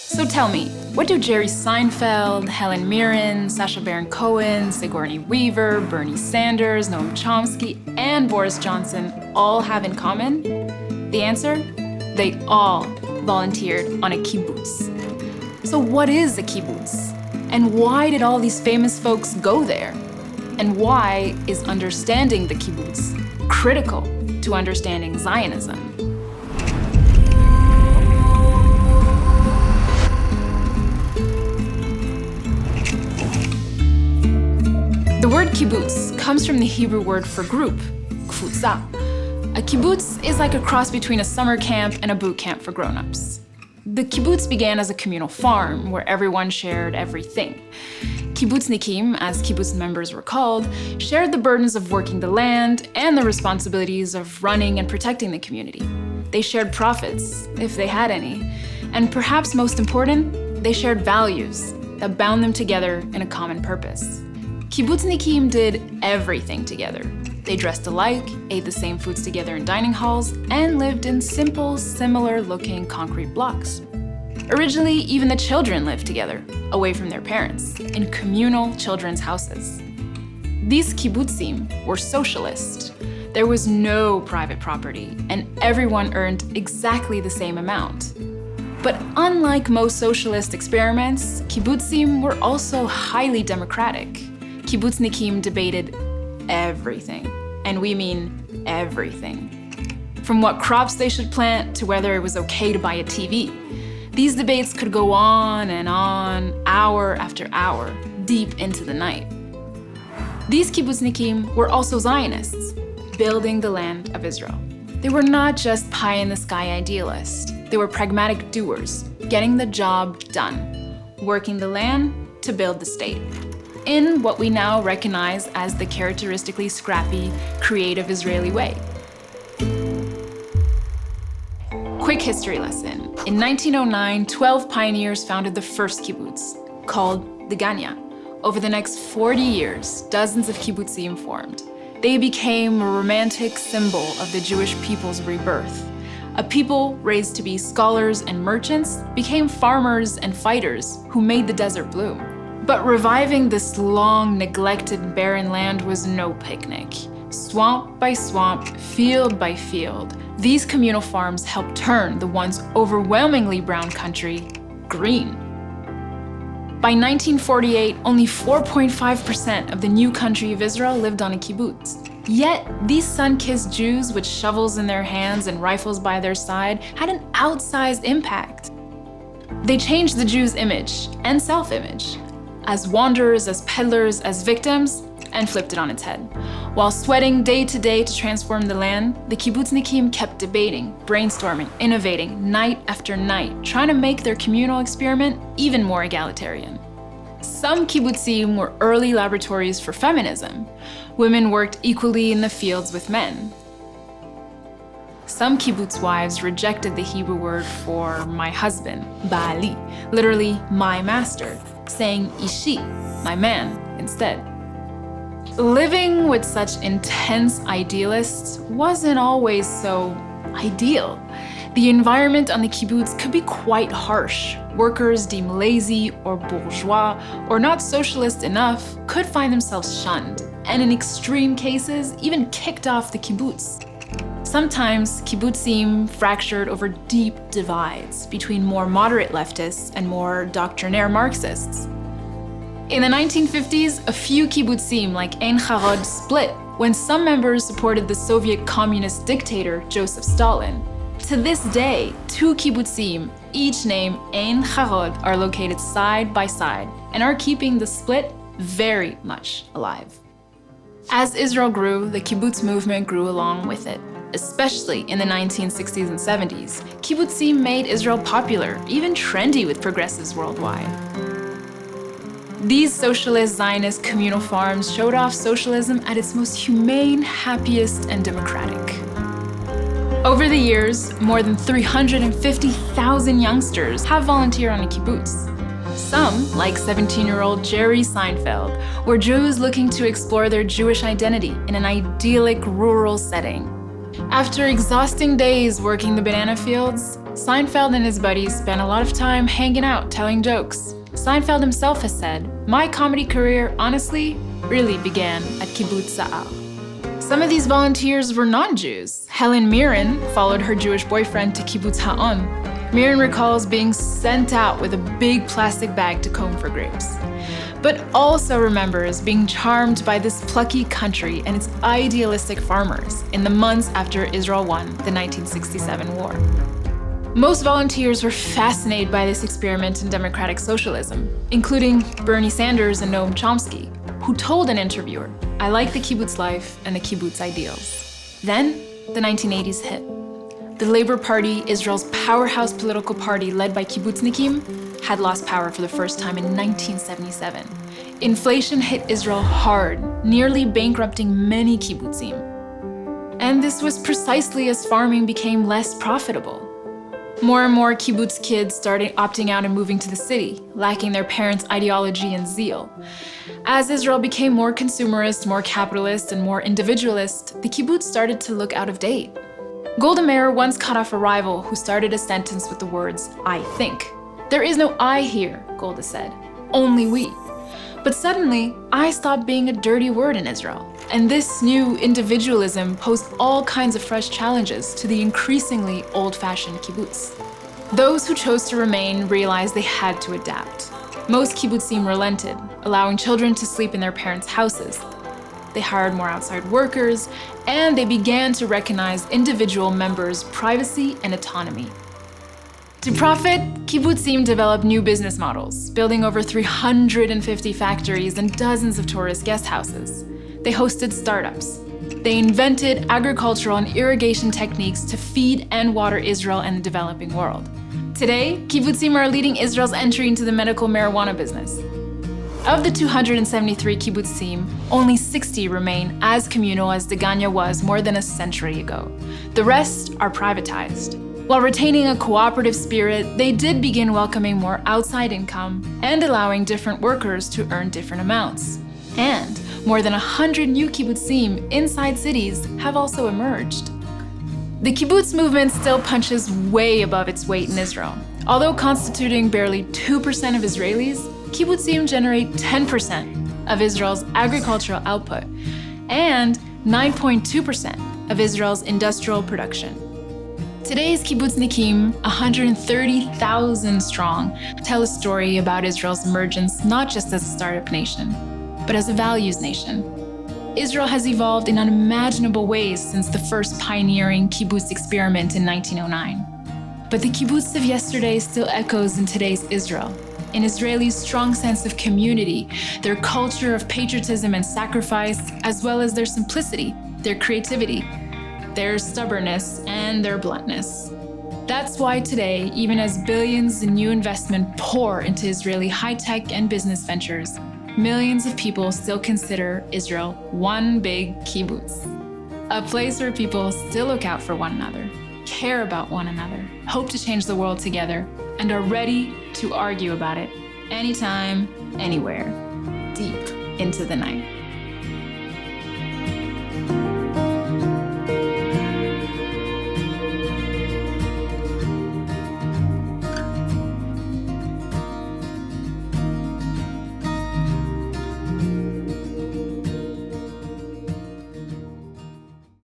So tell me, what do Jerry Seinfeld, Helen Mirren, Sacha Baron Cohen, Sigourney Weaver, Bernie Sanders, Noam Chomsky, and Boris Johnson all have in common? The answer? They all volunteered on a kibbutz. So what is a kibbutz? And why did all these famous folks go there? And why is understanding the kibbutz critical to understanding Zionism? The word kibbutz comes from the Hebrew word for group, kfutza. A kibbutz is like a cross between a summer camp and a boot camp for grown-ups. The kibbutz began as a communal farm where everyone shared everything. Kibbutznikim, as kibbutz members were called, shared the burdens of working the land and the responsibilities of running and protecting the community. They shared profits, if they had any, and perhaps most important, they shared values that bound them together in a common purpose. Kibbutznikim did everything together. They dressed alike, ate the same foods together in dining halls, and lived in simple, similar-looking concrete blocks. Originally, even the children lived together, away from their parents, in communal children's houses. These kibbutzim were socialist. There was no private property, and everyone earned exactly the same amount. But unlike most socialist experiments, kibbutzim were also highly democratic. Kibbutznikim debated everything, and we mean everything. From what crops they should plant to whether it was okay to buy a TV. These debates could go on, hour after hour, deep into the night. These kibbutznikim were also Zionists, building the land of Israel. They were not just pie-in-the-sky idealists. They were pragmatic doers, getting the job done, working the land to build the state, in what we now recognize as the characteristically scrappy, creative Israeli way. Quick history lesson. In 1909, 12 pioneers founded the first kibbutz, called the Ganya. Over the next 40 years, dozens of kibbutzim formed. They became a romantic symbol of the Jewish people's rebirth. A people raised to be scholars and merchants became farmers and fighters who made the desert bloom. But reviving this long, neglected, barren land was no picnic. Swamp by swamp, field by field, these communal farms helped turn the once overwhelmingly brown country green. By 1948, only 4.5% of the new country of Israel lived on a kibbutz. Yet, these sun-kissed Jews with shovels in their hands and rifles by their side had an outsized impact. They changed the Jews' image and self-image, as wanderers, as peddlers, as victims, and flipped it on its head. While sweating day to day to transform the land, the kibbutznikim kept debating, brainstorming, innovating, night after night, trying to make their communal experiment even more egalitarian. Some kibbutzim were early laboratories for feminism. Women worked equally in the fields with men. Some kibbutz wives rejected the Hebrew word for my husband, Ba'ali, literally my master, saying ishi, my man, instead. Living with such intense idealists wasn't always so ideal. The environment on the kibbutz could be quite harsh. Workers deemed lazy or bourgeois or not socialist enough could find themselves shunned, and in extreme cases, even kicked off the kibbutz. Sometimes kibbutzim fractured over deep divides between more moderate leftists and more doctrinaire Marxists. In the 1950s, a few kibbutzim like Ein Harod split when some members supported the Soviet communist dictator Joseph Stalin. To this day, two kibbutzim, each named Ein Harod, are located side by side and are keeping the split very much alive. As Israel grew, the kibbutz movement grew along with it. Especially in the 1960s and 70s, kibbutzim made Israel popular, even trendy with progressives worldwide. These socialist Zionist communal farms showed off socialism at its most humane, happiest, and democratic. Over the years, more than 350,000 youngsters have volunteered on a kibbutz. Some, like 17-year-old Jerry Seinfeld, were Jews looking to explore their Jewish identity in an idyllic rural setting. After exhausting days working the banana fields, Seinfeld and his buddies spent a lot of time hanging out, telling jokes. Seinfeld himself has said, "My comedy career, honestly, really began at Kibbutz Sa'ar." Some of these volunteers were non-Jews. Helen Mirren followed her Jewish boyfriend to Kibbutz Ha'on. Mirren recalls being sent out with a big plastic bag to comb for grapes, but also remembers being charmed by this plucky country and its idealistic farmers in the months after Israel won the 1967 war. Most volunteers were fascinated by this experiment in democratic socialism, including Bernie Sanders and Noam Chomsky, who told an interviewer, "I like the kibbutz life and the kibbutz ideals." Then, the 1980s hit. The Labor Party, Israel's powerhouse political party led by kibbutznikim, had lost power for the first time in 1977. Inflation hit Israel hard, nearly bankrupting many kibbutzim. And this was precisely as farming became less profitable. More and more kibbutz kids started opting out and moving to the city, lacking their parents' ideology and zeal. As Israel became more consumerist, more capitalist, and more individualist, the kibbutz started to look out of date. Golda Meir once cut off a rival who started a sentence with the words, "I think." "There is no I here," Golda said, "only we." But suddenly, I stopped being a dirty word in Israel. And this new individualism posed all kinds of fresh challenges to the increasingly old-fashioned kibbutz. Those who chose to remain realized they had to adapt. Most kibbutzim relented, allowing children to sleep in their parents' houses. They hired more outside workers, and they began to recognize individual members' privacy and autonomy. To profit, kibbutzim developed new business models, building over 350 factories and dozens of tourist guest houses. They hosted startups. They invented agricultural and irrigation techniques to feed and water Israel and the developing world. Today, kibbutzim are leading Israel's entry into the medical marijuana business. Of the 273 kibbutzim, only 60 remain as communal as Degania was more than a century ago. The rest are privatized. While retaining a cooperative spirit, they did begin welcoming more outside income and allowing different workers to earn different amounts. And more than 100 new kibbutzim inside cities have also emerged. The kibbutz movement still punches way above its weight in Israel. Although constituting barely 2% of Israelis, kibbutzim generate 10% of Israel's agricultural output and 9.2% of Israel's industrial production. Today's kibbutznikim, 130,000 strong, tell a story about Israel's emergence not just as a startup nation, but as a values nation. Israel has evolved in unimaginable ways since the first pioneering kibbutz experiment in 1909. But the kibbutz of yesterday still echoes in today's Israel. An Israeli's strong sense of community, their culture of patriotism and sacrifice, as well as their simplicity, their creativity, their stubbornness, and their bluntness. That's why today, even as billions in new investment pour into Israeli high-tech and business ventures, millions of people still consider Israel one big kibbutz. A place where people still look out for one another, care about one another, hope to change the world together, and are ready to argue about it anytime, anywhere, deep into the night.